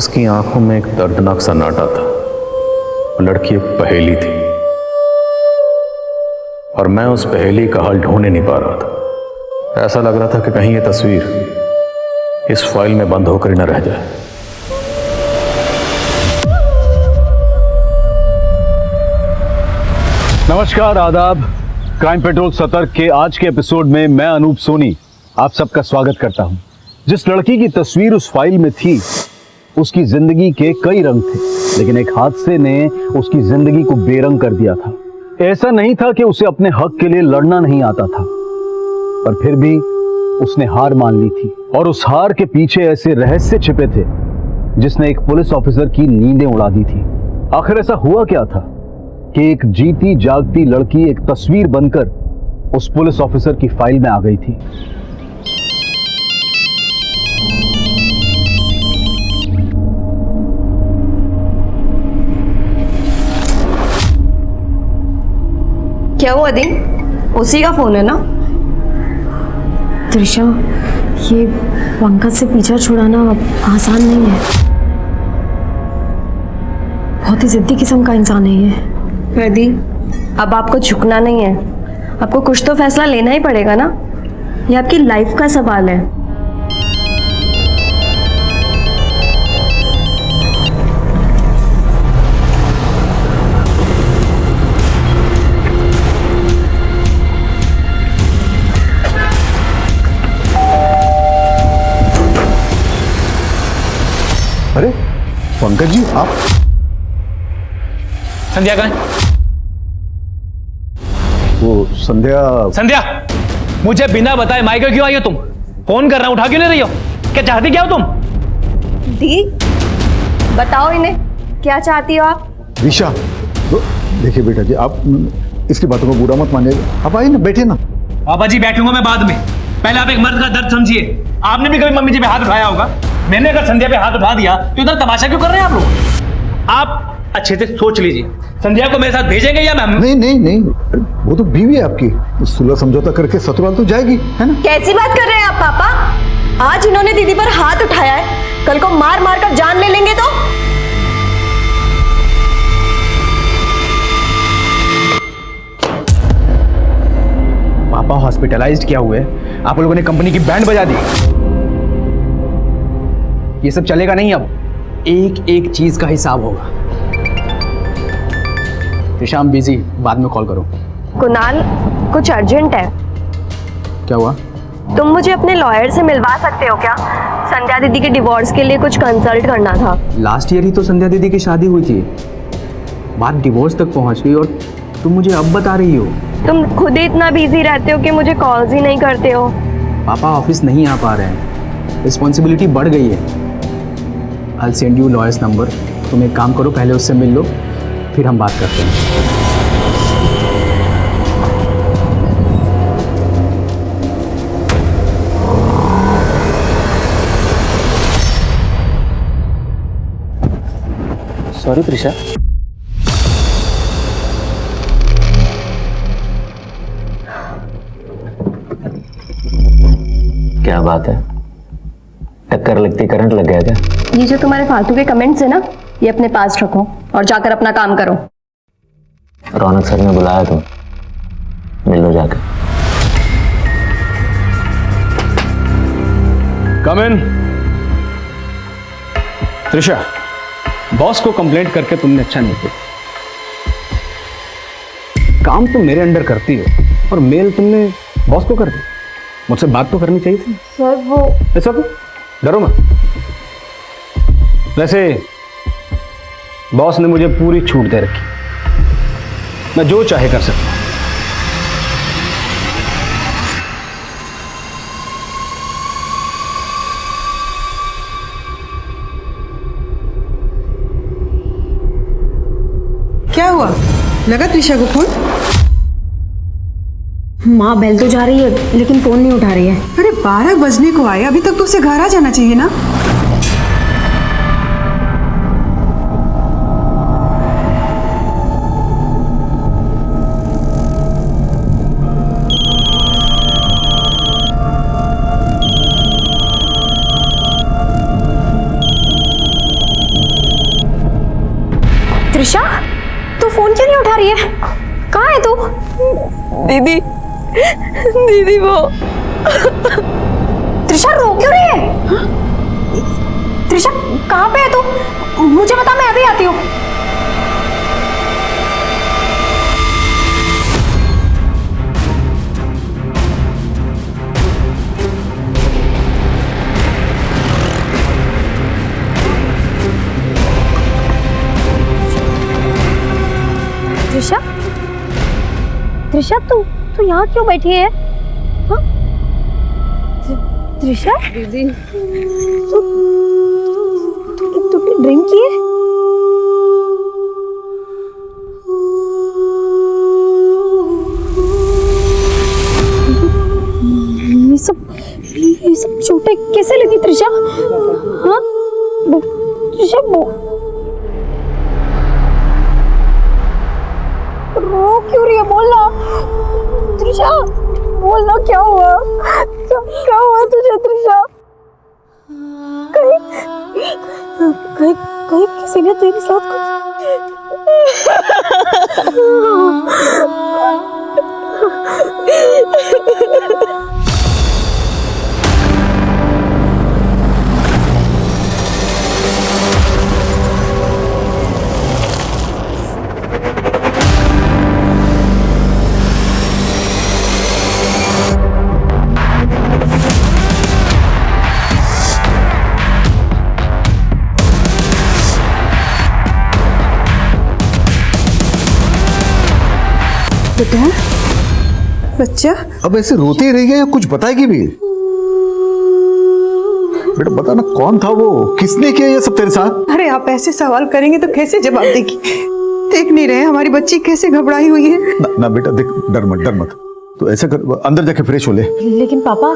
उसकी आंखों में एक दर्दनाक सन्नाटा था। वो लड़की एक पहेली थी और मैं उस पहेली का हल ढूंढ नहीं पा रहा था। ऐसा लग रहा था कि कहीं ये तस्वीर इस फाइल में बंद होकर ही न रह जाए। नमस्कार, आदाब। क्राइम पेट्रोल सतर्क के आज के एपिसोड में मैं अनूप सोनी आप सबका स्वागत करता हूं। जिस लड़की की तस्वीर उस फाइल में थी, उसकी जिंदगी के कई रंग थे, लेकिन एक हादसे ने उसकी जिंदगी को बेरंग कर दिया था। ऐसा नहीं था कि उसे अपने हक के लिए लड़ना नहीं आता था, पर फिर भी उसने हार मान ली थी और उस हार के पीछे ऐसे रहस्य छिपे थे जिसने एक पुलिस ऑफिसर की नींदें उड़ा दी थी। आखिर ऐसा हुआ क्या था कि एक जीती जागती लड़की एक तस्वीर बनकर उस पुलिस ऑफिसर की फाइल में आ गई थी। क्या हुआ दी? उसी का फोन है ना? त्रिशा, ये पंकज से पीछा छुड़ाना आसान नहीं है। बहुत ही जिद्दी किस्म का इंसान है ये। प्रदी, अब आपको झुकना नहीं है। आपको कुछ तो फैसला लेना ही पड़ेगा ना। ये आपकी लाइफ का सवाल है। अरे पंकज जी, आप? संध्या कहाँ है? वो संध्या। संध्या, मुझे बिना बताए मायके क्यों आई हो तुम? फोन कर रहा हूं, उठा क्यों नहीं रही हो? क्या चाहती क्या हो तुम? दी, बताओ इन्हें, क्या चाहती हो आप? दिशा, देखिए बेटा जी, आप इसकी बातों को बुरा मत मानिएगा। आप आइए ना, बैठिए ना। पापा जी, बैठूंगा मैं बाद में। पहले आप एक मर्द का दर्द समझिए। आपने भी कभी मम्मी जी पे हाथ उठाया होगा। मैंने अगर संध्या पे हाथ उठा दिया तो इधर तमाशा क्यों कर रहे हैं आप लोग? आप अच्छे से सोच लीजिए, संध्या को मेरे साथ भेजेंगे या मैम? नहीं नहीं नहीं, वो तो बीवी है आपकी, सुलह समझौता करके ससुराल तो जाएगी, है ना? कैसी बात कर रहे हैं आप पापा? आज इन्होंने दीदी पर हाथ उठाया है, कल को मार मार कर जान ले लेंगे तो? पापा हॉस्पिटलाइज्ड क्या हुए, आप लोगों ने कंपनी की बैंड बजा दी। ये सब चलेगा नहीं। अब एक एक चीज का हिसाब होगा। शाम बिजी, बाद में कॉल करो। कुणाल, कुछ अर्जेंट है। क्या हुआ? तुम मुझे अपने लॉयर से मिलवा सकते हो क्या? संध्या दीदी के डिवोर्स के लिए कुछ कंसल्ट करना था। लास्ट ईयर ही तो संध्या दीदी की शादी हुई थी, बात डिवोर्स तक पहुंच गई और तुम मुझे अब बता रही हो? तुम खुद ही इतना बिजी रहते हो कि मुझे कॉल्स ही नहीं करते हो। पापा ऑफिस नहीं आ पा रहे हैं, रिस्पॉन्सिबिलिटी बढ़ गई है। I'll send you lawyer's number। तुम एक काम करो, पहले उससे मिल लो, फिर हम बात करते हैं। सॉरी त्रिशा। क्या बात है, टक्कर लगती करंट लग गया क्या? ये जो तुम्हारे फालतू के कमेंट्स है ना, ये अपने पास रखो और जाकर अपना काम करो। रौनक सर ने बुलाया, तुम मिल लो जाकर। कम इन। त्रिशा, बॉस को कंप्लेंट करके तुमने अच्छा नहीं किया। काम तुम मेरे अंडर करती हो और मेल तुमने बॉस को कर दी। मुझसे बात तो करनी चाहिए थी। सर वो ऐसा को डरो मत। वैसे बॉस ने मुझे पूरी छूट दे रखी, मैं जो चाहे कर सकता हूं। क्या हुआ? लगा त्रिशा को फोन? माँ बेल तो जा रही है लेकिन फोन नहीं उठा रही है। अरे 12 बजने को आए, अभी तक तो उसे घर आ जाना चाहिए ना। दीदी, दीदी वो। त्रिशा रो क्यों रही है? हाँ? त्रिशा कहाँ पे है तू? मुझे बता, मैं अभी आती हूँ। त्रिशा, त्रिशा तू यहाँ क्यों बैठी है? हाँ? त्रिशा दीदी, तूने ड्रिंक की है? ये सब चोटें कैसे लगी त्रिशा? हाँ त्रिशा, रो क्यों रही है? बोलना त्रिशा, बोलना क्या हुआ? क्या हुआ तुझे त्रिशा? कहीं कहीं कहीं किसी ने तेरे साथ बेटा, बच्चा अब ऐसे रोती ही रह गया या कुछ बताएगी भी? बेटा बता ना, कौन था वो? किसने किया ये सब तेरे साथ? अरे आप ऐसे सवाल करेंगे तो कैसे जवाब देगी? देख नहीं रहे हमारी बच्ची कैसे घबराई हुई है? ना बेटा देख, डर मत। तो ऐसा कर, अंदर जाके फ्रेश हो ले। लेकिन पापा,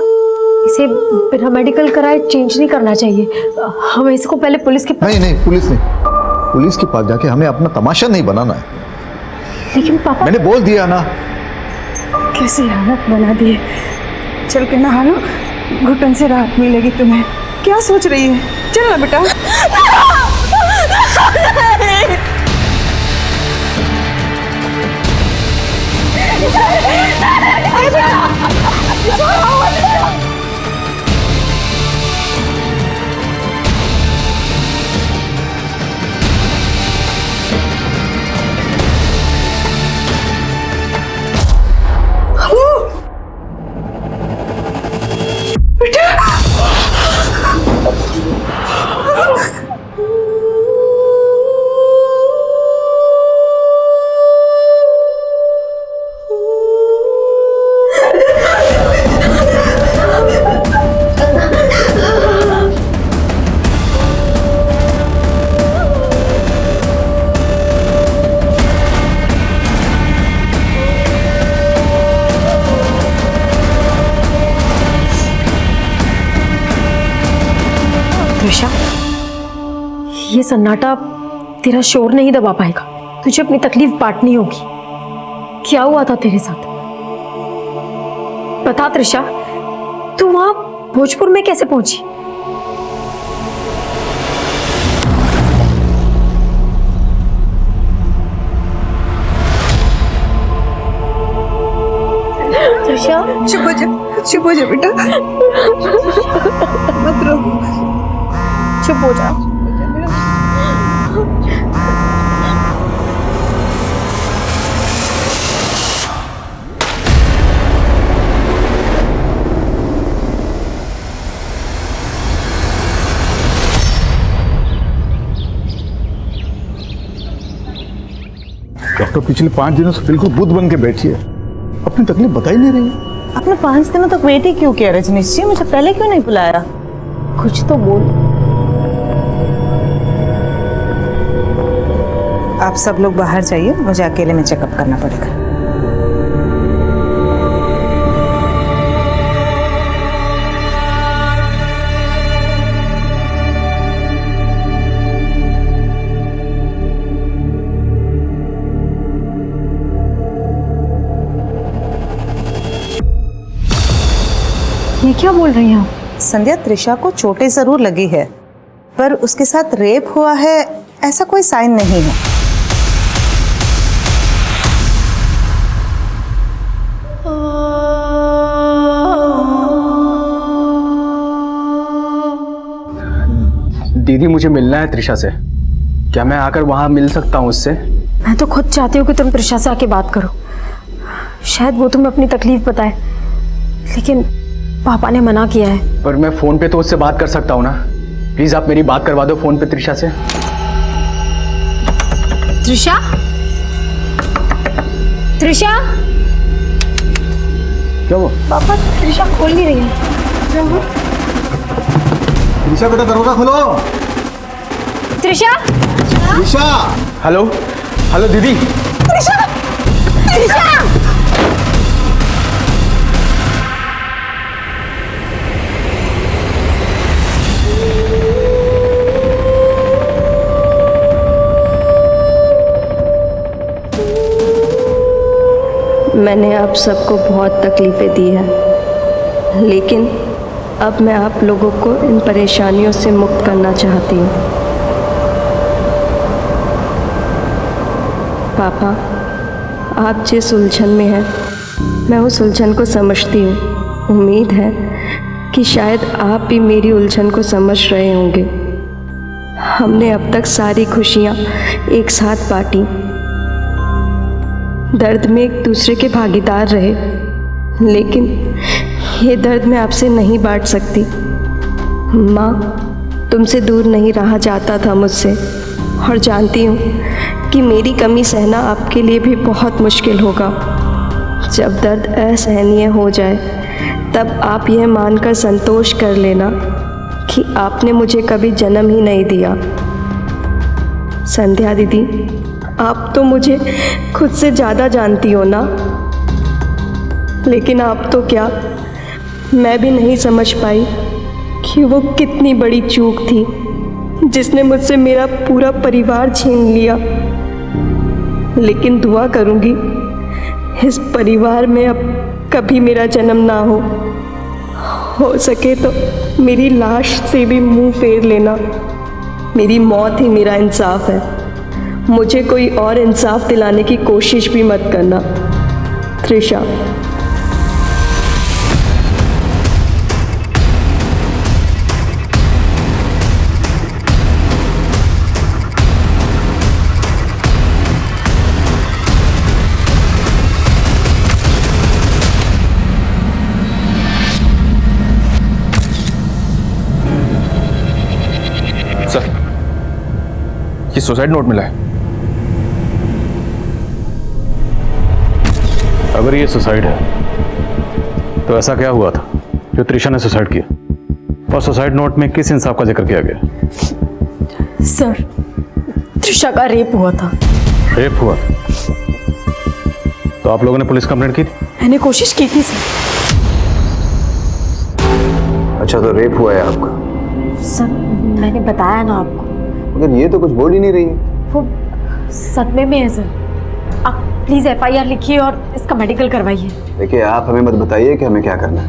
इसे बिना मेडिकल कराए चेंज नहीं करना चाहिए। हमें इसको पहले पुलिस के नहीं, पुलिस के पास जाके हमें अपना तमाशा नहीं बनाना है। लेकिन पापा, मैंने बोल दिया ना। कैसी हालत बना दी है। चल के नहा लो, घुटन से राहत मिलेगी तुम्हें। क्या सोच रही है? चल ना बेटा। त्रिशा, ये सन्नाटा तेरा शोर नहीं दबा पाएगा। तुझे अपनी तकलीफ बांटनी होगी। क्या हुआ था तेरे साथ? बता त्रिशा, तू वहां भोजपुर में कैसे पहुंची? त्रिशा, चुप हो जा बेटा, मत रो, चुप हो जा। डॉक्टर पिछले 5 दिनों से बिल्कुल बुद्ध बन के बैठी है, अपनी तकलीफ बता ही नहीं रही है। आपने 5 दिनों तक वेट ही क्यों किया रजनीश जी? मुझे पहले क्यों नहीं बुलाया? कुछ तो बोल। आप सब लोग बाहर जाइए, मुझे अकेले में चेकअप करना पड़ेगा। ये क्या बोल रही हैं आप? संध्या, त्रिशा को चोटें जरूर लगी है, पर उसके साथ रेप हुआ है ऐसा कोई साइन नहीं है। दीदी मुझे मिलना है त्रिशा से। क्या मैं आकर वहां मिल सकता हूँ उससे? मैं तो खुद चाहती हूँ कि तुम त्रिशा से आके बात करो, शायद वो तुम्हें अपनी तकलीफ बताए, लेकिन पापा ने मना किया है। पर मैं फोन पे तो उससे बात कर सकता हूँ ना। प्लीज आप मेरी बात करवा दो फोन पे त्रिशा से। त्रिशा, त्रिशा, क्या हुआ? पापा त्रिशा खोल नहीं रही है। त्रिशा बेटा दरवाजा खोलो। त्रिशा, त्रिशा, हेलो हेलो दीदी। त्रिशा, त्रिशा। मैंने आप सबको बहुत तकलीफ़ें दी हैं, लेकिन अब मैं आप लोगों को इन परेशानियों से मुक्त करना चाहती हूँ। पापा, आप जिस उलझन में हैं, मैं उस उलझन को समझती हूँ। उम्मीद है कि शायद आप भी मेरी उलझन को समझ रहे होंगे। हमने अब तक सारी खुशियाँ एक साथ बांटी, दर्द में एक दूसरे के भागीदार रहे, लेकिन ये दर्द मैं आपसे नहीं बांट सकती। माँ, तुमसे दूर नहीं रहा जाता था मुझसे, और जानती हूँ कि मेरी कमी सहना आपके लिए भी बहुत मुश्किल होगा। जब दर्द असहनीय हो जाए, तब आप यह मानकर संतोष कर लेना कि आपने मुझे कभी जन्म ही नहीं दिया। संध्या दीदी, आप तो मुझे खुद से ज़्यादा जानती हो ना, लेकिन आप तो क्या, मैं भी नहीं समझ पाई कि वो कितनी बड़ी चूक थी जिसने मुझसे मेरा पूरा परिवार छीन लिया। लेकिन दुआ करूँगी इस परिवार में अब कभी मेरा जन्म ना हो सके तो मेरी लाश से भी मुंह फेर लेना। मेरी मौत ही मेरा इंसाफ है, मुझे कोई और इंसाफ दिलाने की कोशिश भी मत करना। त्रिशा। सर, ये सुसाइड नोट मिला है। अगर ये सुसाइड है तो ऐसा क्या हुआ था जो त्रिशा ने सुसाइड किया? और सुसाइड नोट में किस इंसाफ का जिक्र किया गया? सर, त्रिशा का रेप हुआ था। रेप हुआ? तो आप लोगों ने पुलिस कंप्लेंट की थी? मैंने कोशिश की थी सर। अच्छा, तो रेप हुआ है आपका? सर, मैंने बताया ना आपको। मगर ये तो कुछ बोल ही नहीं रही। वो सदमे में है सर। आप प्लीज FIR लिखिए और इसका मेडिकल करवाइए। देखिए, आप हमें मत बताइए कि हमें क्या करना है।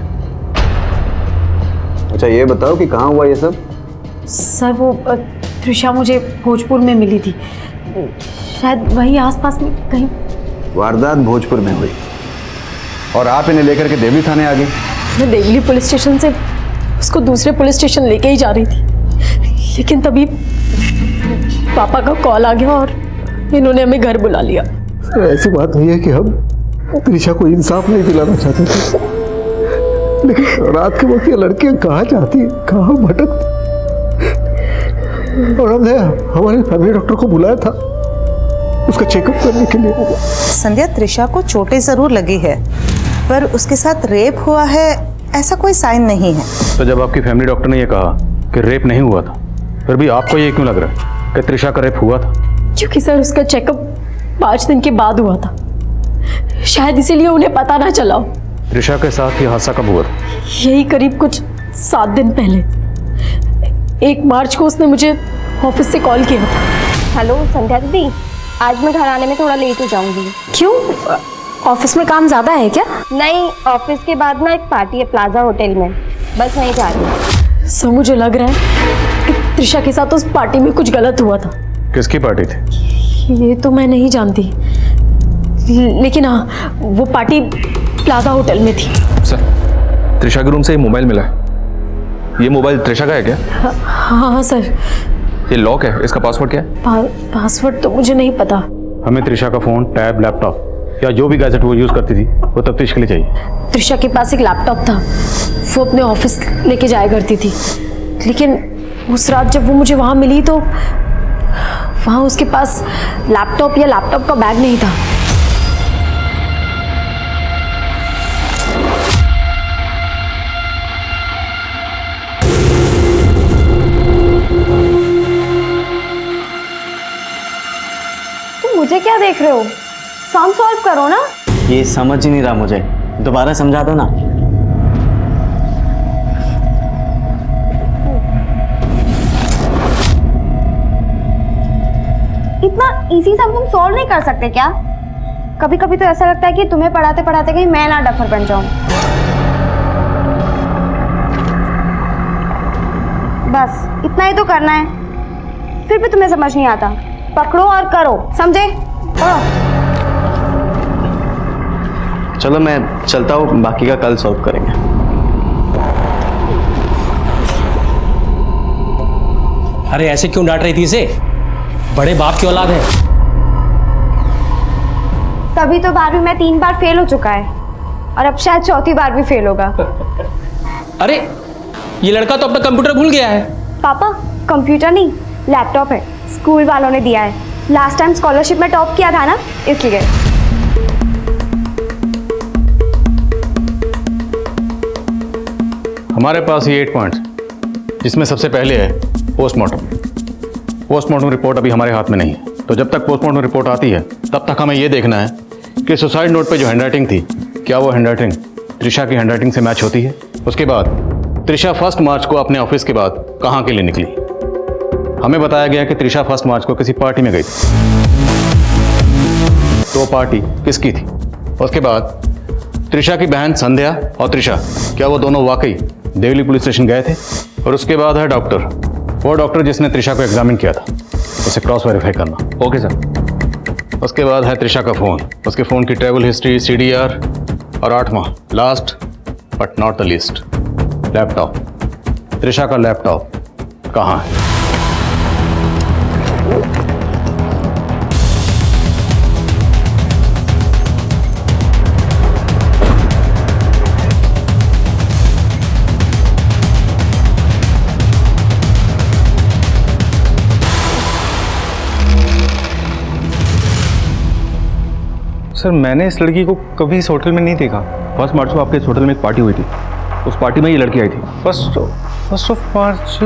अच्छा, ये बताओ कि कहाँ हुआ ये सब? सर, वो त्रिशा मुझे भोजपुर में मिली थी, शायद वहीं आसपास में कहीं। वारदात भोजपुर में हुई और आप इन्हें लेकर के देवली थाने आ गई? मैं देवली पुलिस स्टेशन से उसको दूसरे पुलिस स्टेशन लेके ही जा रही थी, लेकिन तभी पापा का कॉल आ गया और इन्होंने हमें घर बुला लिया। ऐसी बात नहीं है कि हम त्रिशा को इंसाफ नहीं दिलाना चाहते थे, लेकिन रात के वक्त ये लड़कियां कहाँ जाती है, कहाँ भटकती, और हमने हमारे फैमिली डॉक्टर को बुलाया था उसका चेकअप करने के लिए। संध्या, त्रिशा को चोटें जरूर लगी है, पर उसके साथ रेप हुआ है ऐसा कोई साइन नहीं है। तो जब आपकी फैमिली डॉक्टर ने यह कहा कि रेप नहीं हुआ था, फिर भी आपको ये क्यों लग रहा है कि त्रिशा का रेप हुआ था? क्योंकि सर उसका चेकअप 5 दिन के बाद हुआ था, शायद इसीलिए उन्हें पता ना चला। त्रिशा के साथ ये हादसा कब हुआ था? यही करीब कुछ 7 दिन पहले। 1 मार्च को उसने मुझे ऑफिस से कॉल किया था। हेलो संध्या दीदी, आज मैं घर आने में थोड़ा लेट हो जाऊंगी। क्यों, ऑफिस में काम ज़्यादा है क्या? नहीं, ऑफिस के बाद ना एक पार्टी है प्लाजा होटल में, बस वहीं जा रही हूँ। सर, मुझे लग रहा है कि त्रिशा के साथ उस पार्टी में कुछ गलत हुआ था। किसकी पार्टी थी? ये तो मैं नहीं जानती, लेकिन हाँ, वो पार्टी प्लाजा होटल में थी। सर, त्रिशा के रूम से ये मोबाइल मिला है। ये मोबाइल त्रिशा का है क्या? हाँ सर, ये लॉक है, इसका पासवर्ड क्या है? पासवर्ड तो मुझे नहीं पता। हमें त्रिशा का फोन, टैब, लैपटॉप या जो भी गैजेट वो यूज करती थी वो तफ्तीश के लिए चाहिए। त्रिशा के पास एक लैपटॉप था, वो अपने ऑफिस लेके जाया करती थी, लेकिन उस रात जब वो मुझे वहां मिली तो वहां उसके पास लैपटॉप या लैपटॉप का बैग नहीं था। मुझे क्या देख रहे हो? सम सॉल्व करो ना। ये समझ ही नहीं रहा मुझे, दोबारा समझा दो ना। इतना इजी सम तुम सॉल्व नहीं कर सकते क्या? कभी कभी तो ऐसा लगता है कि तुम्हें पढ़ाते पढ़ाते कहीं मैं ना डफर बन जाऊं। बस इतना ही तो करना है, फिर भी तुम्हें समझ नहीं आता। पकड़ो और करो, समझे? चलो मैं चलता हूँ, बाकी का कल सॉल्व करेंगे। अरे ऐसे क्यों डांट रही थी इसे? बड़े बाप की औलाद है। तभी तो 12वीं में 3 बार फेल हो चुका है और अब शायद 4थी बार भी फेल होगा। अरे ये लड़का तो अपना कंप्यूटर भूल गया है। पापा कंप्यूटर नहीं, लैपटॉप है, स्कूल वालों ने दिया है। लास्ट टाइम स्कॉलरशिप में टॉप किया था ना, इसलिए। हमारे पास ये 8 पॉइंट्स, जिसमें सबसे पहले है पोस्टमार्टम। पोस्टमार्टम रिपोर्ट अभी हमारे हाथ में नहीं है, तो जब तक पोस्टमार्टम रिपोर्ट आती है तब तक हमें ये देखना है कि सुसाइड नोट पे जो हैंडराइटिंग थी, क्या वो हैंडराइटिंग त्रिशा की हैंडराइटिंग से मैच होती है। उसके बाद त्रिशा 1 मार्च को अपने ऑफिस के बाद कहाँ के लिए निकली। हमें बताया गया कि त्रिशा 1 मार्च को किसी पार्टी में गई थी, तो पार्टी किसकी थी। उसके बाद त्रिशा की बहन संध्या और त्रिशा, क्या वो दोनों वाकई देवली पुलिस स्टेशन गए थे। और उसके बाद है डॉक्टर, वो डॉक्टर जिसने त्रिशा को एग्जामिन किया था, उसे क्रॉस वेरीफाई करना। Okay sir. उसके बाद है त्रिशा का फ़ोन, उसके फ़ोन की ट्रैवल हिस्ट्री, CDR, और 8वां last but not the least, laptop. Trisha का लैपटॉप कहाँ है? सर मैंने इस लड़की को कभी इस होटल में नहीं देखा। 1 मार्च को आपके इस होटल में एक पार्टी हुई थी, उस पार्टी में ये लड़की आई थी। फर्स्ट ऑफ मार्च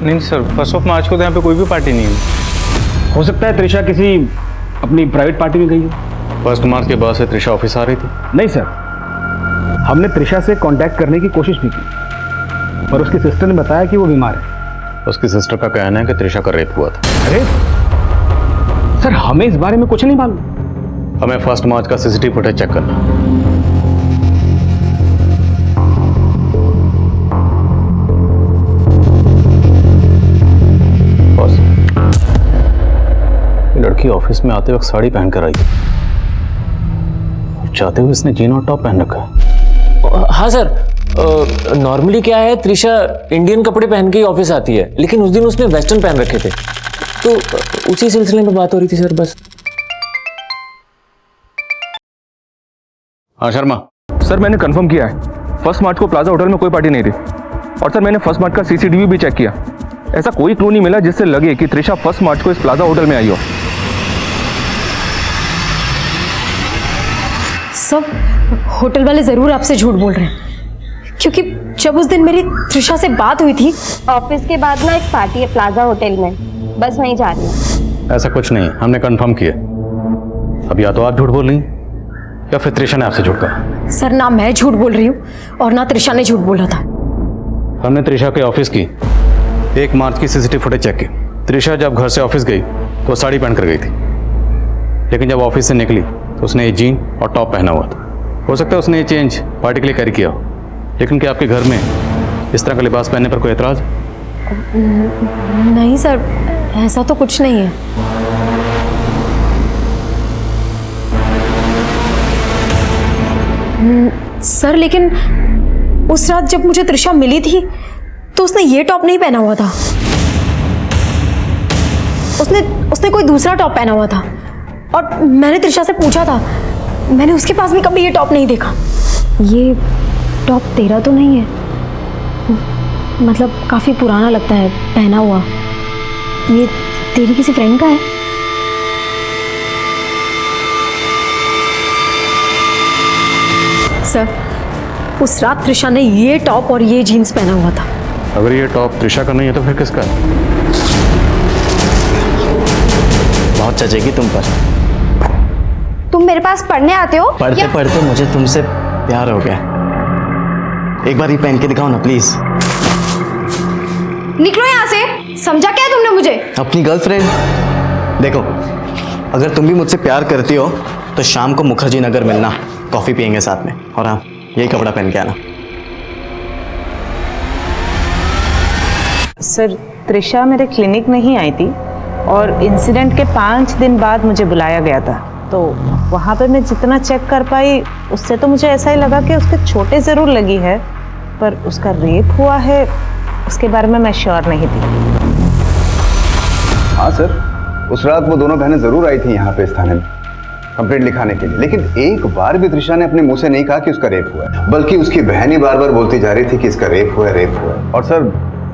नहीं सर, 1 ऑफ मार्च को तो यहाँ पे कोई भी पार्टी नहीं हुई। हो सकता है त्रिशा किसी अपनी प्राइवेट पार्टी में गई हो। 1 मार्च के बाद से त्रिशा ऑफिस आ रही थी? नहीं सर, हमने त्रिशा से कांटेक्ट करने की कोशिश भी की, पर उसकी सिस्टर ने बताया कि वो बीमार है। उसकी सिस्टर का कहना है कि त्रिशा का रेप हुआ था। अरे सर, हमें इस बारे में कुछ नहीं मालूम। हमें 1 मार्च का CCTV फुटेज चेक करना। बॉस, ये लड़की ऑफिस में आते वक्त साड़ी पहन कर आई है, चाहते हुए इसने जीन और टॉप पहन रखा है। हाँ सर, नॉर्मली क्या है, त्रिशा इंडियन कपड़े पहन के ही ऑफिस आती है, लेकिन उस दिन उसने वेस्टर्न पहन रखे थे, तो उसी सिलसिले में बात हो रही थी सर। बस। हाँ शर्मा। सर मैंने कंफर्म किया है, 1 मार्च को प्लाजा होटल में कोई पार्टी नहीं थी, और सर मैंने 1 मार्च का CCTV भी चेक किया। ऐसा कोई क्लू नहीं मिला जिससे लगे कि त्रिशा 1 मार्च को इस प्लाजा होटल में आई हो। सब होटल वाले जरूर आपसे झूठ बोल रहे हैं, क्योंकि जब उस दिन मेरी त्रिशा से बात हुई थी, ऑफिस के बाद ना एक पार्टी है प्लाजा होटल में, बस वहीं जा रही हूँ। ऐसा कुछ नहीं, हमने कंफर्म किया। अब या तो आप झूठ बोल रही या फिर त्रिशा ने आपसे झूठ कहा। सर, ना मैं झूठ बोल रही हूँ और ना त्रिशा ने झूठ बोला था। हमने त्रिशा के ऑफिस की 1 मार्च की CCTV फुटेज चेक की। त्रिशा जब घर से ऑफिस गई तो साड़ी पहन कर गई थी, लेकिन जब ऑफिस से निकली तो उसने ये जीन और टॉप पहना हुआ था। हो सकता है उसने ये चेंज पार्टी के लिए कैरी किया हो, लेकिन क्या आपके घर में इस तरह का लिबास पहनने पर कोई एतराज? नहीं सर, ऐसा तो कुछ नहीं है। सर, लेकिन उस रात जब मुझे त्रिशा मिली थी तो उसने ये टॉप नहीं पहना हुआ था। उसने कोई दूसरा टॉप पहना हुआ था और मैंने त्रिशा से पूछा था, मैंने उसके पास भी कभी ये टॉप नहीं देखा। ये टॉप तेरा तो नहीं है? मतलब काफ़ी पुराना लगता है पहना हुआ। ये तेरी किसी फ्रेंड का है? सर, उस रात त्रिशा ने ये टॉप और ये जीन्स पहना हुआ था। अगर ये टॉप त्रिशा का नहीं है तो फिर किसका है? बहुत चचेगी तुम पर। तुम मेरे पास पढ़ने आते हो? पढ़ते पढ़ते मुझे तुमसे प्यार हो गया। एक बार ये पहन के दिखाओ ना प्लीज। निकलो यहाँ से। समझा क्या तुमने मुझे? अपनी गर्लफ्रेंड। देखो, अगर तुम भी मुझसे प्यार करती हो तो शाम को मुखर्जी नगर मिलना, कॉफी पियेंगे साथ में। और हाँ, यही कपड़ा पहन के आना। सर, त्रिशा मेरे क्लिनिक में ही आई थी और इंसिडेंट के 5 दिन बाद मुझे बुलाया गया था। तो वहाँ पे मैं जितना चेक कर पाई उससे तो मुझे ऐसा ही लगा कि उसके चोटें ज़रूर लगी है, पर उसका रेप हुआ है उसके बारे में मैं श्योर नहीं थी। हाँ सर, उस रात वो दोनों बहनें जरूर आई थी यहाँ पे इस थाने में कंप्लेंट लिखाने के लिए, लेकिन एक बार भी त्रिशा ने अपने मुंह से नहीं कहा कि उसका रेप हुआ है, बल्कि उसकी बहन ही बार बार बोलती जा रही थी कि इसका रेप हुआ है, रेप हुआ है। और सर,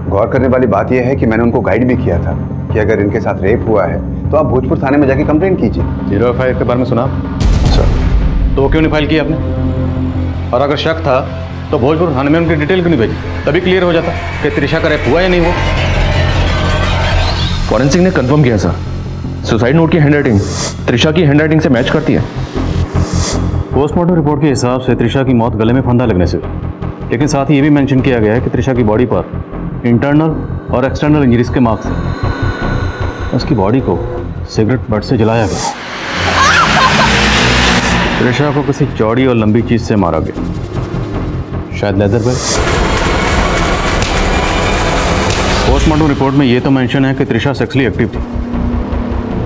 गौर करने वाली बात यह है कि मैंने उनको गाइड भी किया था कि अगर इनके साथ रेप हुआ है तो आप भोजपुर थाने में जाके कंप्लेंट कीजिए। 0F5 के बारे में सुना सर? तो वो क्यों नहीं फाइल किया आपने? और अगर शक था तो भोजपुर थाने में उनकी डिटेल क्यों नहीं भेजी? तभी क्लियर हो जाता कि त्रिशा का रेप हुआ या नहीं हुआ। फॉरेंसिक ने कंफर्म किया सर, सुसाइड नोट की हैंडराइटिंग त्रिशा की हैंडराइटिंग से मैच करती है। पोस्टमार्टम रिपोर्ट के हिसाब से त्रिशा की मौत गले में फंदा लगने से, लेकिन साथ ही ये भी मेंशन किया गया है कि त्रिशा की बॉडी पर इंटरनल और एक्सटर्नल इंजरीज के मार्क्स हैं। उसकी बॉडी को सिगरेट बट से जलाया गया। त्रिशा को किसी चौड़ी और लंबी चीज से मारा गया, शायद लेदर बैग। पोस्टमार्टम रिपोर्ट में ये तो मेंशन है कि त्रिशा सेक्सुअली एक्टिव थी,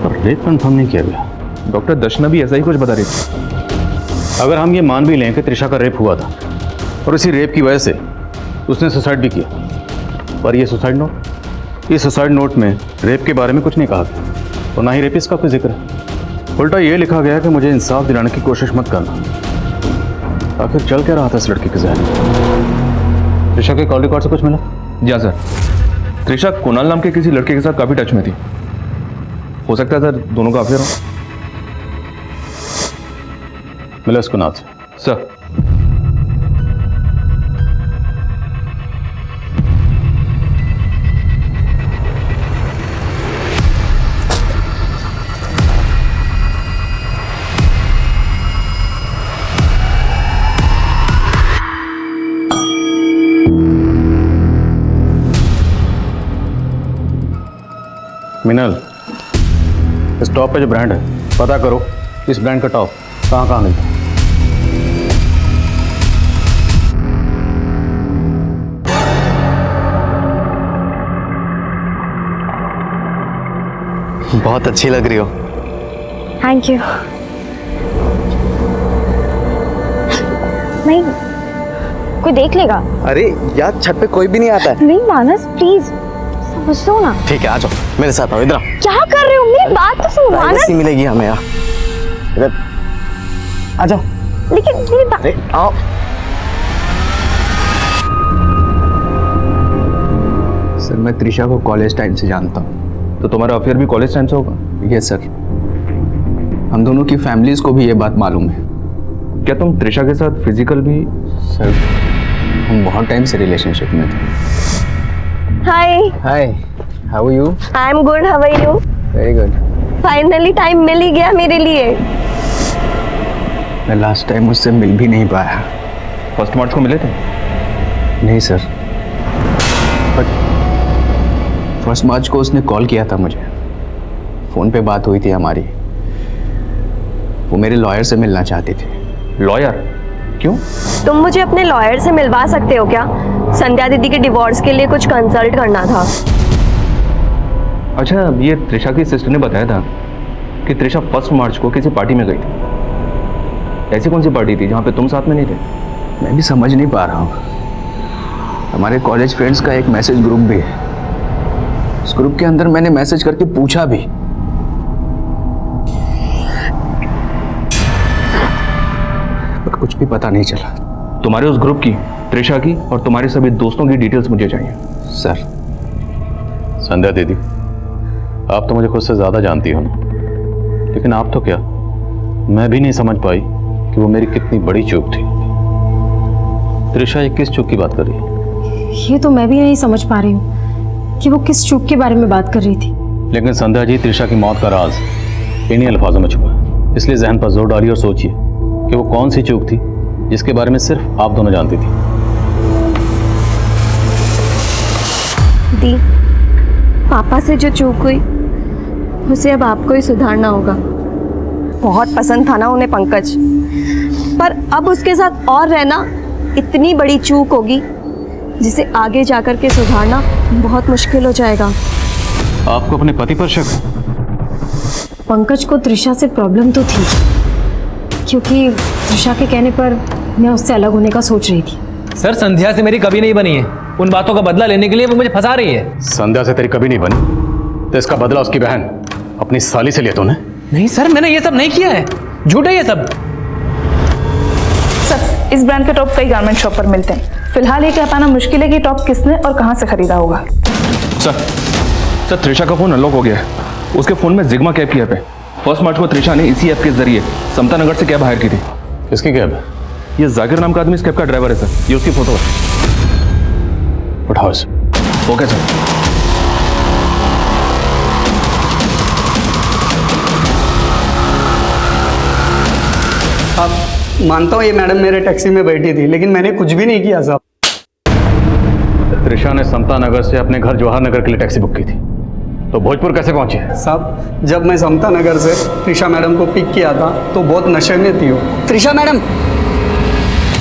पर रेप कंफर्म नहीं किया गया। डॉक्टर दर्शना भी ऐसा ही कुछ बता रही थी। अगर हम ये मान भी लें कि त्रिशा का रेप हुआ था और इसी रेप की वजह से उसने सुसाइड भी किया, पर ये सुसाइड नोट, इस सुसाइड नोट में रेप के बारे में कुछ नहीं कहा गया और ना ही रेपिस्ट का कोई जिक्र है। उल्टा ये लिखा गया कि मुझे इंसाफ दिलाने की कोशिश मत करना। आखिर चल क्या रहा था इस लड़की के जहन में? त्रिशा के कॉल रिकॉर्ड से कुछ मिला? जी हाँ सर, त्रिशा कुणाल नाम के किसी लड़के के साथ काफी टच में थी। हो सकता है सर दोनों का अफेयर हो। मिला इसको नाथ सर। मिनल, इस टॉप पे जो ब्रांड है पता करो इस ब्रांड का टॉप कहाँ कहाँ मिलता है। बहुत अच्छी लग रही हो। Thank you. नहीं, कोई देख लेगा। अरे यार, छत पे कोई भी नहीं आता है। नहीं मानस, प्लीज समझो ना। ठीक है, आ जाओ मेरे साथ, आओ इधर आओ। क्या कर रहे हो? मेरी बात तो सुनो मानस। प्राइवेसी मिलेगी हमें यार, इधर आ जाओ। लेकिन मेरी बात। अरे आओ। सर, मैं त्रिशा को कॉलेज टाइम से जानता हूँ। तो तुम्हारा अफेयर भी कॉलेज टाइम से होगा? यस सर, हम दोनों की फैमिलीज को भी ये बात मालूम है। क्या तुम त्रिशा के साथ फिजिकल भी? सर, हम बहुत टाइम से रिलेशनशिप में थे। Hi hi, how are you? I am good, how are you? Very good. Finally time मिल ही गया मेरे लिए। मैं लास्ट टाइम उससे मिल भी नहीं पाया। फर्स्ट मार्च को मिले थे? नहीं सर, बट फर्स्ट मार्च को उसने कॉल किया था मुझे, फ़ोन पे बात हुई थी हमारी। वो मेरे लॉयर से मिलना चाहती थी। लॉयर? क्यों? तुम मुझे अपने लॉयर से मिलवा सकते हो क्या? संध्या दीदी के डिवोर्स के लिए कुछ कंसल्ट करना था। अच्छा, ये त्रिशा की सिस्टर ने बताया था कि त्रिशा फर्स्ट मार्च को किसी पार्टी में गई थी। ऐसी कौन सी पार्टी थी जहाँ पे तुम साथ में नहीं थे? मैं भी समझ नहीं पा रहा हूँ। हमारे कॉलेज फ्रेंड्स का एक मैसेज ग्रुप भी है। उस ग्रुप के अंदर मैंने मैसेज करके पूछा भी कुछ भी पता नहीं चला। तुम्हारे उस ग्रुप की, त्रिशा की और तुम्हारे सभी दोस्तों की डिटेल्स मुझे चाहिए। सर, संध्या दीदी, आप तो मुझे खुद से ज़्यादा जानती हो ना, लेकिन आप तो क्या, मैं भी नहीं समझ पाई कि वो मेरी कितनी बड़ी चूक थी। त्रिशा ये किस चूक की बात कर रही है? ये तो मैं भी नहीं समझ पा रही हूँ कि वो किस चूक के बारे में बात कर रही थी। लेकिन संध्या जी, त्रिशा की मौत का राज इन्हीं अल्फाजों में छुपा है। इसलिए जहन पर जोर डालिए और सोचिए कि वो कौन सी चूक थी जिसके बारे में सिर्फ आप दोनों जानती थी। दी, पापा से जो चूक हुई उसे अब आपको ही सुधारना होगा। बहुत पसंद था ना उन्हें पंकज, पर अब उसके साथ और रहना इतनी बड़ी चूक होगी जिसे आगे जाकर के सुधारना बहुत मुश्किल हो जाएगा। आपको अपने पति पर शक है? पंकज को त्रिशा से प्रॉब्लम तो थी, क्योंकि त्रिशा के कहने पर मैं उससे अलग होने का सोच रही थी। सर, संध्या से मेरी कभी नहीं बनी है। उन बातों का बदला लेने के लिए वो मुझे फंसा रही है। संध्या से तेरी कभी नहीं बनी, तो इसका बदला उसकी बहन अपनी साली से लिया तूने? नहीं सर, मैंने ये सब नहीं किया है, झूठ है ये सब। सर, इस ब्रांड के टॉप कई गारमेंट शॉप पर मिलते हैं। फिलहाल ये कह पाना मुश्किल है कि टॉप किसने और कहाँ से खरीदा होगा। सर, त्रिशा का फोन अनलॉक हो गया है। उसके फोन में जिग्मा कैब की ऐप है। फर्स्ट मार्च को त्रिशा ने इसी ऐप के जरिए समता नगर से कैब हायर की थी। किसकी कैब है? ये जाकिर नाम का आदमी इस कैब का ड्राइवर है सर। ये उसकी फोटो है। उठाओ इसे। Okay sir. अब मानता हूँ ये मैडम मेरे टैक्सी में बैठी थी, लेकिन मैंने कुछ भी नहीं किया साहब। त्रिशा ने समता नगर से अपने घर जवाहर नगर के लिए टैक्सी बुक की थी, तो भोजपुर कैसे पहुंची? साहब, जब मैं समता नगर से त्रिशा मैडम को पिक किया था तो बहुत नशे में थी वो। त्रिशा मैडम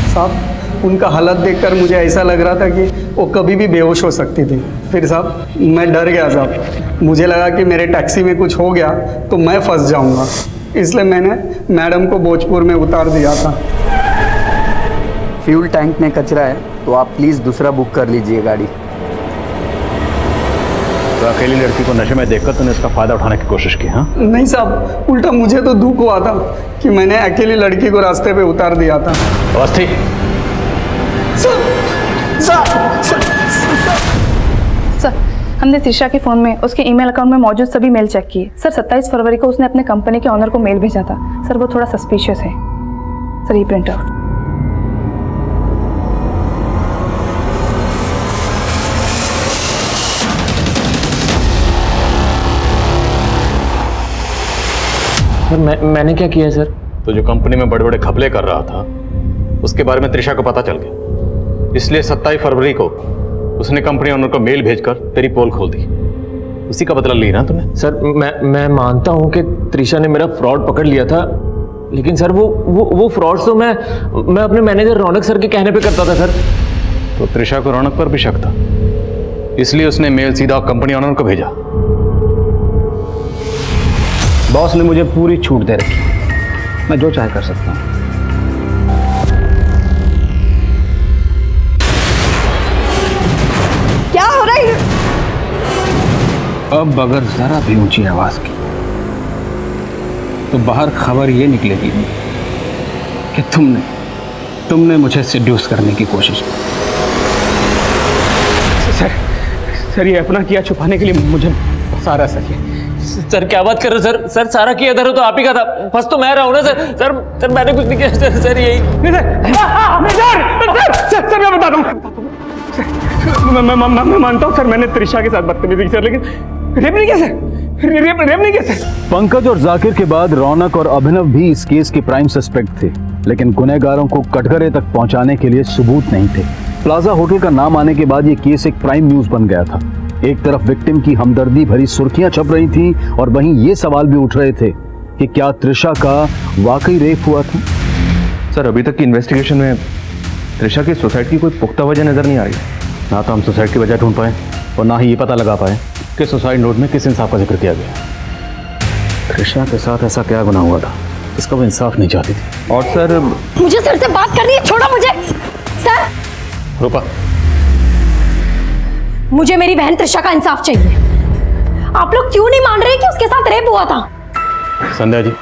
साहब, उनका हालत देखकर मुझे ऐसा लग रहा था कि वो कभी भी बेहोश हो सकती थी। फिर साहब मैं डर गया साहब, मुझे लगा कि मेरे टैक्सी में कुछ हो गया तो मैं फंस जाऊंगा, इसलिए मैंने मैडम को भोजपुर में उतार दिया था। फ्यूल टैंक में कचरा है तो आप प्लीज़ दूसरा बुक कर लीजिए गाड़ी। तो अकेली लड़की को नशे में देखकर तूने इसका फायदा उठाने की कोशिश की? हाँ नहीं साहब, उल्टा मुझे तो दुख हुआ था कि मैंने अकेली लड़की को रास्ते पे उतार दिया था। अवस्थी, सर, हमने त्रिशा के फ़ोन में उसके ईमेल अकाउंट में मौजूद सभी मेल चेक किए। सर, 27 फरवरी को उसने अपने कंपनी के ऑनर को मेल भेजा था। सर, वो थोड़ा सस्पिशियस है। सर, ये प्रिंट आउट। सर, मैंने क्या किया सर? तो जो कंपनी में बड़े बड़े घपले कर रहा था उसके बारे में त्रिशा को पता चल गया, इसलिए 27 फरवरी को उसने कंपनी ओनर को मेल भेजकर तेरी पोल खोल दी। उसी का बदला ली ना तूने? सर, मैं मानता हूं कि त्रिशा ने मेरा फ्रॉड पकड़ लिया था, लेकिन सर वो फ्रॉड तो मैं अपने मैनेजर रौनक सर के कहने पे करता था सर। तो त्रिशा को रौनक पर भी शक था, इसलिए उसने मेल सीधा कंपनी ओनर को भेजा। बॉस ने मुझे पूरी छूट दे रखी, मैं जो चाहे कर सकता हूँ। क्या हो रहा है? अब अगर जरा भी ऊंची आवाज की तो बाहर खबर ये निकलेगी कि तुमने मुझे सिड्यूस करने की कोशिश की। सर, ये अपना किया छुपाने के लिए मुझे फंसा रहा सर, क्या बात कर रहे हो सर? सर, सारा किया था तो आप ही का था, फंस तो मैं रहा हूँ ना सर। मैंने कुछ नहीं किया सर। यही सर, मैं बताता हूँ। मैं मानता हूँ सर, मैंने त्रिशा के साथ बदतमीजी की सर, लेकिन रेप नहीं किया सर। रेप नहीं किया सर। पंकज और जाकिर के बाद रौनक और अभिनव भी इस केस के प्राइम सस्पेक्ट थे, लेकिन गुनहगारों को कटघरे तक पहुंचाने के लिए सबूत नहीं थे। प्लाजा होटल का नाम आने के बाद ये केस एक प्राइम न्यूज बन गया था। एक तरफ विक्टिम की हमदर्दी भरी सुर्खियां छप रही थी और वहीं ये सवाल भी उठ रहे थे कि क्या त्रिशा का वाकई रेप हुआ था? सर, अभी तक की इन्वेस्टिगेशन में त्रिशा की सुसाइड की कोई पुख्ता वजह नजर नहीं आ रही। ना तो हम सुसाइड की वजह ढूंढ पाए और ना ही ये पता लगा पाए कि सुसाइड नोट में किस इंसाफ का जिक्र किया गया। त्रिशा के साथ ऐसा क्या गुनाह हुआ था इसका वो इंसाफ नहीं चाहती थी। और सर, मुझे सर से बात करनी है, छोड़ो मुझे। सर, रूपा, मुझे मेरी बहन त्रिशा का इंसाफ चाहिए। आप लोग क्यों नहीं मान रहे कि उसके साथ रेप हुआ था? संध्या जी,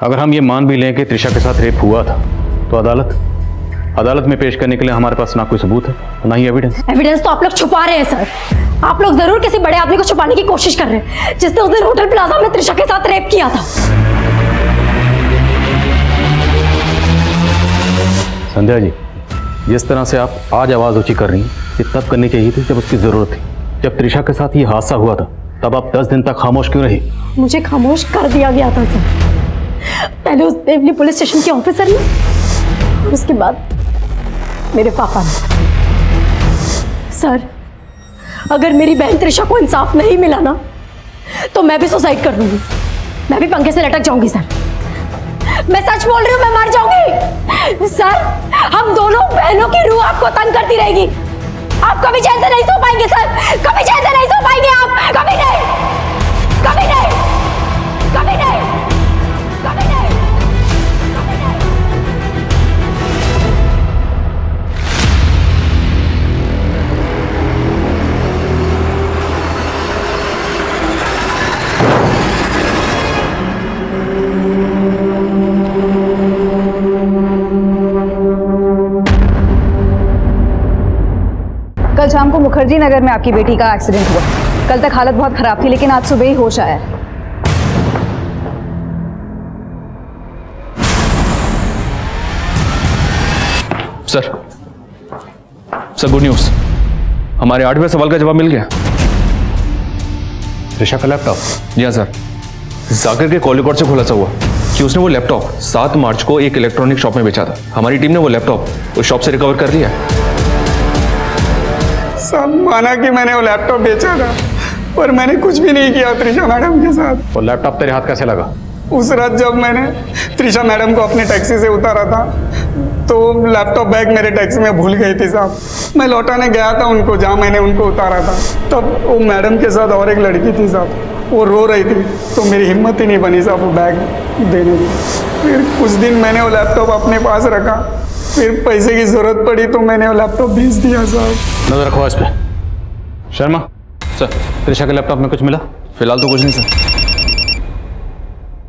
अगर हम ये मान भी लें कि त्रिशा के साथ रेप हुआ था, तो अदालत में पेश करने के लिए हमारे पास ना कोई सबूत है ना ही एविडेंस। एविडेंस तो आप लोग छुपा रहे हैं सर। आप लोग जरूर किसी बड़े आदमी को छुपाने की कोशिश कर रहे हैं जिसने उस दिन होटल प्लाजा में त्रिशा के साथ रेप किया था। संध्या जी, जिस तरह से आप आज आवाज ऊंची कर रही हैं, ये तब करनी चाहिए थी जब उसकी जरूरत थी। जब त्रिशा के साथ ये हादसा हुआ था तब आप 10 दिन तक खामोश क्यों रही? मुझे खामोश कर दिया गया था सर। पहले उस देवली पुलिस स्टेशन के ऑफिसर ने और उसके बाद मेरे पापा ने। सर, अगर मेरी बहन त्रिशा को इंसाफ नहीं मिला ना तो मैं भी सुसाइड कर लूंगी। मैं भी पंखे से लटक जाऊंगी सर। मैं सच बोल रही हूँ, मैं मर जाऊंगी सर। हम दोनों बहनों की रूह आपको तंग करती रहेगी। आप कभी चैन से नहीं सो पाएंगे सर। कभी चैन से नहीं सो पाएंगे आप। कभी नहीं, कभी नहीं, कभी नहीं, कभी नहीं, कभी नहीं। कल शाम को मुखर्जी नगर में आपकी बेटी का एक्सीडेंट हुआ। कल तक हालत बहुत खराब थी लेकिन आज सुबह ही होश आया। सर गुड न्यूज, हमारे 8वें सवाल का जवाब मिल गया। त्रिशा का लैपटॉप? जी हाँ सर, जाकिर के कॉल रिकॉर्ड से खुलासा हुआ कि उसने वो लैपटॉप 7 मार्च को एक इलेक्ट्रॉनिक शॉप में बेचा था। हमारी टीम ने वो लैपटॉप उस शॉप से रिकवर कर लिया है। सब माना कि मैंने वो लैपटॉप बेचा था, पर मैंने कुछ भी नहीं किया त्रिशा मैडम के साथ। वो लैपटॉप तेरे हाथ कैसे लगा? उस रात जब मैंने त्रिशा मैडम को अपने टैक्सी से उतारा था तो लैपटॉप बैग मेरे टैक्सी में भूल गई थी साहब। मैं लौटाने गया था उनको जहाँ मैंने उनको उतारा था, तब वो मैडम के साथ और एक लड़की थी साहब। वो रो रही थी तो मेरी हिम्मत ही नहीं बनी साहब वो बैग देने की। फिर कुछ दिन मैंने वो लैपटॉप अपने पास रखा, फिर पैसे की जरूरत पड़ी तो मैंने वो लैपटॉप बेच दिया साहब। नजर रखो इस पे। शर्मा सर, त्रिशा के लैपटॉप में कुछ मिला? फिलहाल तो कुछ नहीं सर।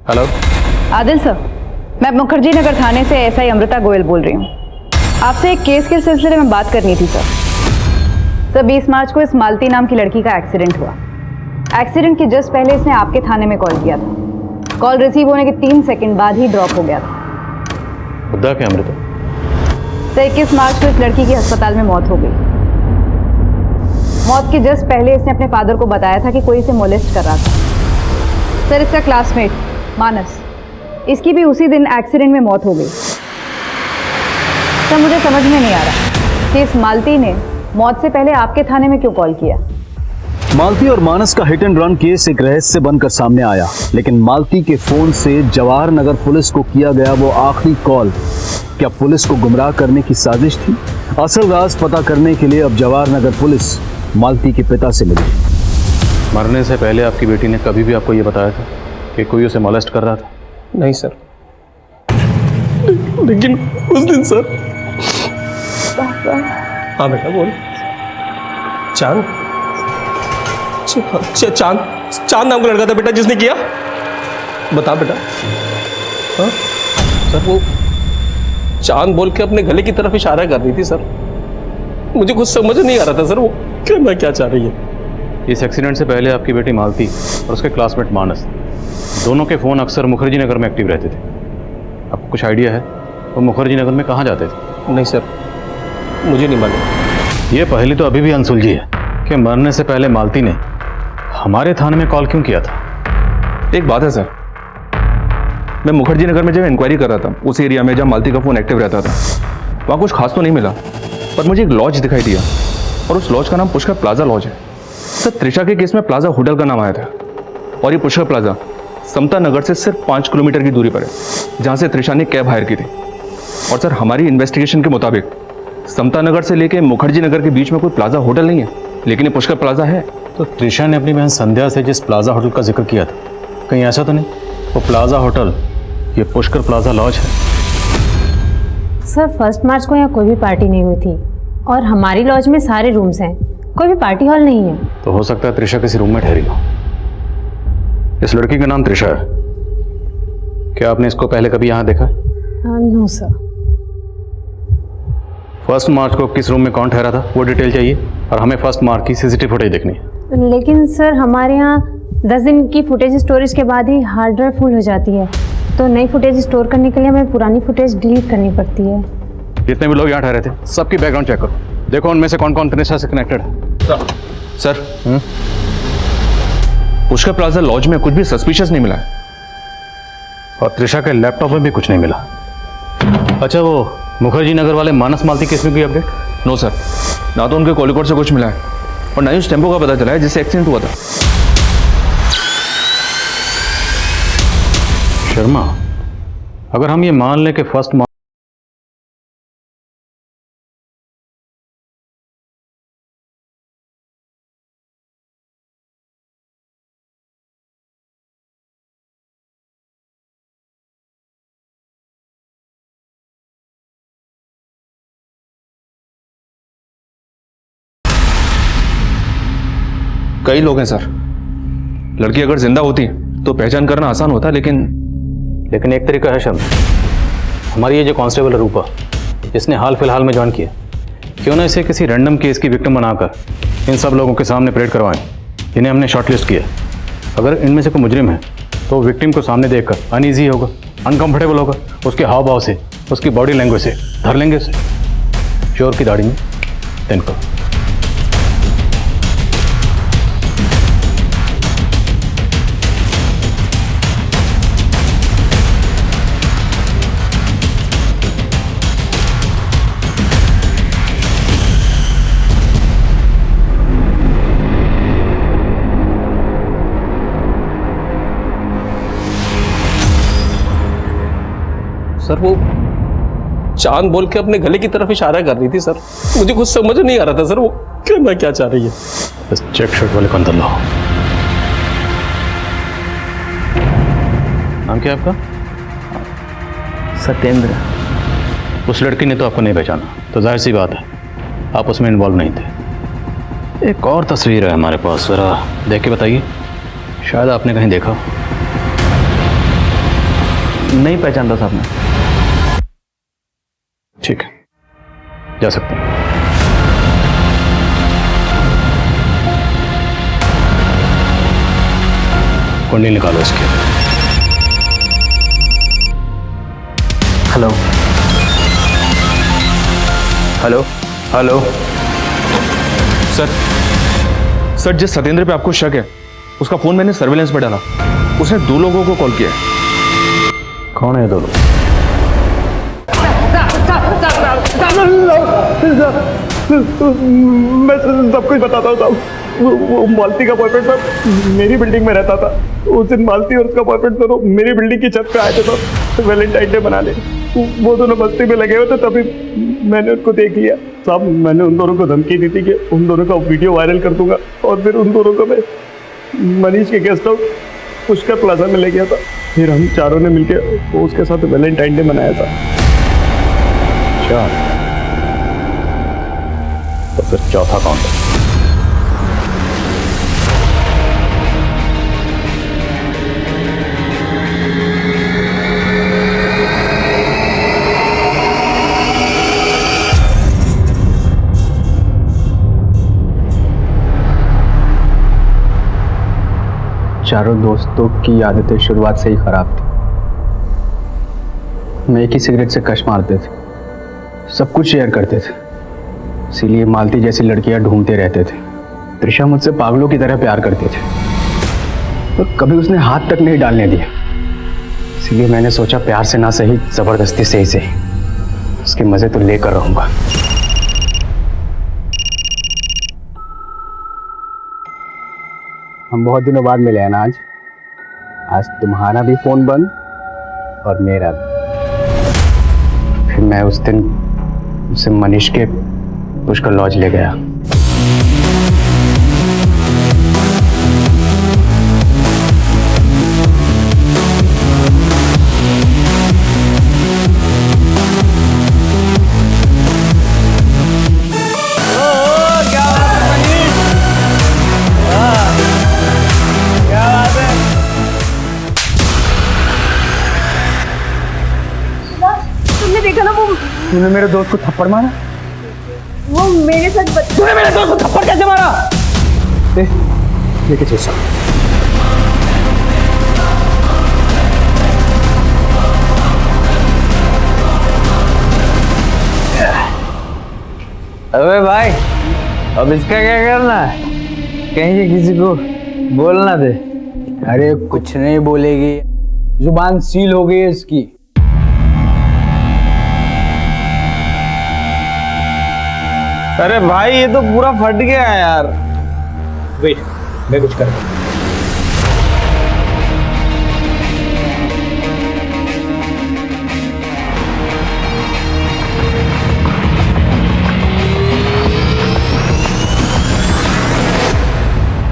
हेलो आदिल सर, मैं मुखर्जी नगर थाने से एसआई अमृता गोयल बोल रही हूँ। आपसे एक केस के सिलसिले में बात करनी थी सर। 20 मार्च को इस मालती नाम की लड़की का एक्सीडेंट हुआ। एक्सीडेंट के जस्ट पहले इसने आपके थाने में कॉल किया था। कॉल रिसीव होने के 3 सेकंड बाद ही ड्रॉप हो गया था। खुदा के अमृता। 21 मार्च को इस लड़की की अस्पताल में मौत हो गई। मौत के जस्ट पहले इसने अपने फादर को बताया था कि कोई इसे मोलेस्ट कर रहा था। सर, इसका क्लासमेट मानस, इसकी भी उसी दिन एक्सीडेंट में मौत हो गई। सर, मुझे समझ में नहीं आ रहा कि इस मालती ने मौत से पहले आपके थाने में क्यों कॉल किया। मालती और मानस का हिट एंड रन केस एक रहस्य बनकर सामने आया, लेकिन मालती के फोन से जवाहर नगर पुलिस को किया गया वो आखिरी कॉल क्या पुलिस को गुमराह करने की साजिश थी? असल राज पता करने के लिए अब जवाहर नगर पुलिस मालती के पिता से मिली। मरने से पहले आपकी बेटी ने कभी भी आपको ये बताया था कि कोई उसे मोलेस्ट कर रहा था? नहीं सर, लेकिन उस दिन सर। हाँ बेटा बोल। चांद चांद नाम का लड़का था बेटा जिसने किया। बता बेटा। हाँ सर, वो चांद बोल के अपने गले की तरफ इशारा कर रही थी सर। मुझे कुछ समझ नहीं आ रहा था सर वो करना क्या चाह रही है। इस एक्सीडेंट से पहले आपकी बेटी मालती और उसके क्लासमेट मानस दोनों के फ़ोन अक्सर मुखर्जी नगर में एक्टिव रहते थे। आपको कुछ आइडिया है वो मुखर्जी नगर में कहाँ जाते थे? नहीं सर, मुझे नहीं मालूम। ये पहली तो अभी भी अनसुलझी है कि मरने से पहले मालती ने हमारे थाने में कॉल क्यों किया था। एक बात है सर, मैं मुखर्जी नगर में जब इंक्वायरी कर रहा था उस एरिया में जहाँ मालती का फ़ोन एक्टिव रहता था, वहाँ कुछ खास तो नहीं मिला, पर मुझे एक लॉज दिखाई दिया और उस लॉज का नाम पुष्कर प्लाजा लॉज है। सर, त्रिशा के केस में प्लाजा होटल का नाम आया था और ये पुष्कर प्लाजा समता नगर से सिर्फ 5 किलोमीटर की दूरी पर है, जहाँ से त्रिशा ने कैब हायर की थी। और सर, हमारी इन्वेस्टिगेशन के मुताबिक समता नगर से लेके मुखर्जी नगर के बीच में कोई प्लाजा होटल नहीं है, लेकिन ये पुष्कर प्लाजा है। तो त्रिशा ने अपनी बहन संध्या से जिस प्लाजा होटल का जिक्र किया था, कहीं ऐसा तो नहीं वो प्लाजा होटल ये पुष्कर प्लाजा लॉज है? सर, 1 मार्च को यहाँ कोई भी पार्टी नहीं हुई थी और हमारी लॉज में सारे रूम्स हैं, कोई भी पार्टी हॉल नहीं है। तो हो सकता है त्रिशा किसी रूम में ठहरी हो। इस लड़की का नाम त्रिशा है। क्या आपने इसको पहले कभी यहाँ देखा? No sir. फर्स्ट मार्च को किस रूम में कौन ठहरा था वो डिटेल चाहिए, और हमें फर्स्ट मार्च की सीसीटीवी फुटेज देखनी है। लेकिन सर हमारे यहाँ 10 दिन की फुटेज स्टोरेज के बाद ही हार्ड ड्राइव फुल हो जाती है, तो नई फुटेज स्टोर करने के लिए हमें पुरानी फुटेज डिलीट करनी पड़ती है। जितने भी लोग यहाँ ठहरे थे सबकी बैकग्राउंड चेक करो, देखो उनमें से कौन कौन त्रिशा से कनेक्टेड है। सर पुष्कर प्लाजा लॉज में कुछ भी सस्पिशियस नहीं मिला है, और त्रिशा के लैपटॉप में भी कुछ नहीं मिला। अच्छा, वो मुखर्जी नगर वाले मानस मालती केस में कोई अपडेट? नो सर, ना तो उनके कॉलिकोड से कुछ मिला है और ना ही उस टेम्पो का पता चला है जिससे एक्सीडेंट हुआ था। शर्मा, अगर हम ये मान लें कि फर्स्ट मार्च कई लोग हैं सर, लड़की अगर जिंदा होती तो पहचान करना आसान होता, लेकिन एक तरीका है शर्मा, हमारी ये जो कांस्टेबल है रूपा, जिसने हाल फिलहाल में ज्वाइन किया, क्यों ना इसे किसी रैंडम केस की विक्टिम बनाकर इन सब लोगों के सामने परेड करवाएं जिन्हें हमने शॉर्टलिस्ट किया। अगर इनमें से कोई मुजरिम है तो विक्टिम को सामने देखकर अनईजी होगा, अनकंफर्टेबल होगा, उसके हाव भाव से, उसकी बॉडी लैंग्वेज से धर लेंगे उसे चोर की दाढ़ी में तिनको। सर वो चांद बोल के अपने गले की तरफ इशारा कर रही थी सर, मुझे कुछ समझ नहीं आ रहा था सर वो करना क्या चाह रही है। बस चेक शर्ट वाले को अंदर लाओ। नाम क्या है आपका? सत्येंद्र। उस लड़की ने तो आपको नहीं पहचाना, तो जाहिर सी बात है आप उसमें इन्वॉल्व नहीं थे। एक और तस्वीर है हमारे पास, ज़रा देख के बताइए, शायद आपने कहीं देखा हो। नहीं पहचानता साहब मैं। ठीक है, जा सकते हैं। कुंडली निकालो इसके। हेलो हेलो हेलो सर जिस सत्येंद्र पे आपको शक है उसका फोन मैंने सर्वेलेंस पर डाला, उसने 2 लोगों को कॉल किया है। कौन है 2 लोग? मैं सब कुछ बताता हूँ साहब। वो मालती का बॉयफ्रेंड साहब मेरी बिल्डिंग में रहता था। उस दिन मालती और उसका बॉयफ्रेंड दोनों मेरी बिल्डिंग की छत पे आए थे साहब, वैलेंटाइन डे मनाने। वो दोनों मस्ती में लगे हुए थे, तभी मैंने उनको देख लिया साहब। मैंने उन दोनों को धमकी दी थी कि उन दोनों का वीडियो वायरल कर दूंगा, और फिर उन दोनों को मैं मनीष के गेस्ट हाउस पुष्कर प्लाजा में ले गया था। फिर हम चारों ने मिलकर उसके साथ वैलेंटाइन डे मनाया था। अच्छा, तो फिर चौथा कौन है? चारों दोस्तों की आदतें शुरुआत से ही खराब थी। मैं एक ही सिगरेट से कश मारते थे, सब कुछ शेयर करते थे, इसीलिए मालती जैसी लड़कियां ढूंढते रहते थे। त्रिशा मुझसे पागलों की तरह प्यार करते थे, तो कभी उसने हाथ तक नहीं डालने दिया। इसीलिए मैंने सोचा प्यार से ना सही, जबरदस्ती से ही सही, उसके मजे तो लेकर रहूंगा। हम बहुत दिनों बाद मिले हैं ना आज तुम्हारा भी फोन बंद और मेरा भी। फिर मैं उस दिन उसे मनीष के पुष्कर लॉज ले गया। तूने मेरे दोस्त को थप्पड़ मारा? वो मेरे साथ तूने मेरे दोस्त को थप्पड़ कैसे मारा? लेके चल साहब। अबे भाई, अब इसका क्या करना है? कहीं से किसी को बोलना दे। अरे कुछ नहीं बोलेगी, जुबान सील हो गई है इसकी। अरे भाई ये तो पूरा फट गया है यार। वेट, मैं कुछ कर रहा हूं।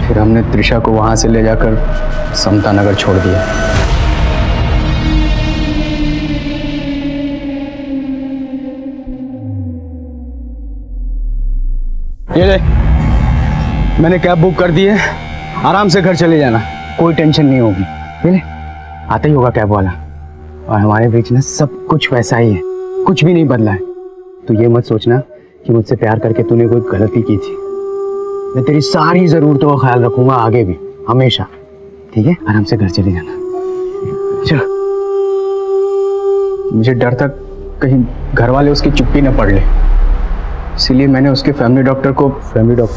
फिर हमने त्रिशा को वहां से ले जाकर समता नगर छोड़ दिया। ये ले, मैंने कैब बुक कर दी है, आराम से घर चले जाना, कोई टेंशन नहीं होगी। ये ले, आता ही होगा कैब वाला। और हमारे बीच में सब कुछ वैसा ही है, कुछ भी नहीं बदला है। तो ये मत सोचना कि मुझसे प्यार करके तूने कोई गलती की थी। मैं तेरी सारी जरूरतों का ख्याल रखूंगा आगे भी, हमेशा। ठीक है, आराम से घर चले जाना। चलो। मुझे डर था कहीं घर वाले उसकी चुप्पी न पढ़ ले, इसीलिए मैंने उसके फैमिली डॉक्टर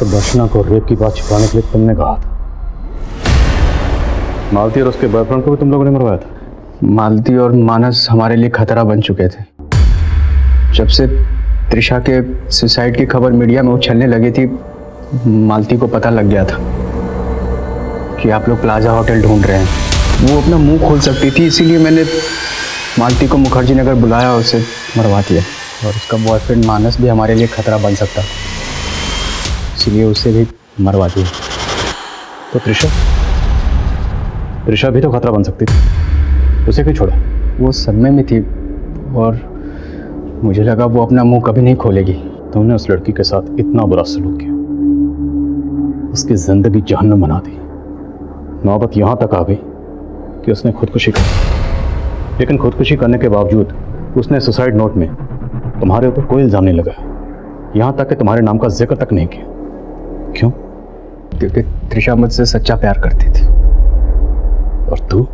दर्शना को रेप की बात छिपाने के लिए तुमने कहा था। मालती और उसके बॉयफ्रेंड को भी तुम लोगों ने मरवाया था। मालती और मानस हमारे लिए खतरा बन चुके थे। जब से त्रिशा के सुसाइड की खबर मीडिया में उछलने लगी थी, मालती को पता लग गया था कि आप लोग प्लाजा होटल ढूंढ रहे हैं। वो अपना मुंह खोल सकती थी, इसीलिए मैंने मालती को मुखर्जी नगर बुलाया और उसे मरवा दिया। और उसका बॉयफ्रेंड मानस भी हमारे लिए खतरा बन सकता, इसीलिए उसे भी मरवा दिया। तो त्रिशा भी तो खतरा बन सकती थी, उसे क्यों छोड़ा? वो सदमे में थी और मुझे लगा वो अपना मुंह कभी नहीं खोलेगी। तुमने उस लड़की के साथ इतना बुरा सलूक किया, उसकी जिंदगी जहन्नम बना दी। नौबत यहां तक आ गई कि उसने खुदकुशी की, लेकिन खुदकुशी करने के बावजूद उसने सुसाइड नोट में तुम्हारे ऊपर कोई इल्जाम नहीं लगाया, यहां तक कि तुम्हारे नाम का जिक्र तक नहीं किया। क्यों? क्योंकि त्रिशा मुझसे सच्चा प्यार करती थी। और तू?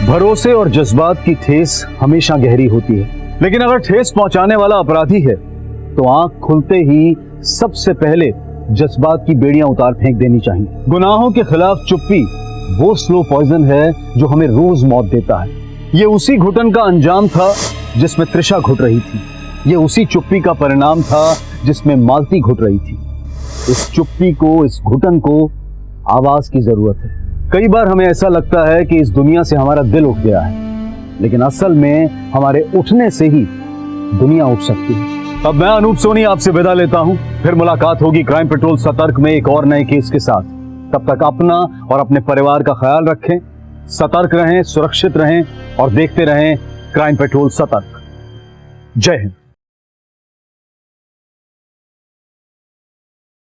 भरोसे और जज्बात की ठेस हमेशा गहरी होती है, लेकिन अगर ठेस पहुंचाने वाला अपराधी है तो आंख खुलते ही सबसे पहले जज्बात की बेड़ियां उतार फेंक देनी चाहिए। गुनाहों के खिलाफ चुप्पी वो स्लो पॉइजन है जो हमें रोज मौत देता है। ये उसी घुटन का अंजाम था जिसमें त्रिशा घुट रही थी, ये उसी चुप्पी का परिणाम था जिसमें मालती घुट रही थी। इस चुप्पी को, इस घुटन को आवाज की जरूरत है। कई बार हमें ऐसा लगता है कि इस दुनिया से हमारा दिल उठ गया है, लेकिन असल में हमारे उठने से ही दुनिया उठ सकती है। अब मैं अनूप सोनी आपसे विदा लेता हूं, फिर मुलाकात होगी क्राइम पेट्रोल सतर्क में एक और नए केस के साथ। तब तक अपना और अपने परिवार का ख्याल रखें, सतर्क रहें, सुरक्षित रहें और देखते रहें क्राइम पेट्रोल सतर्क। जय हिंद।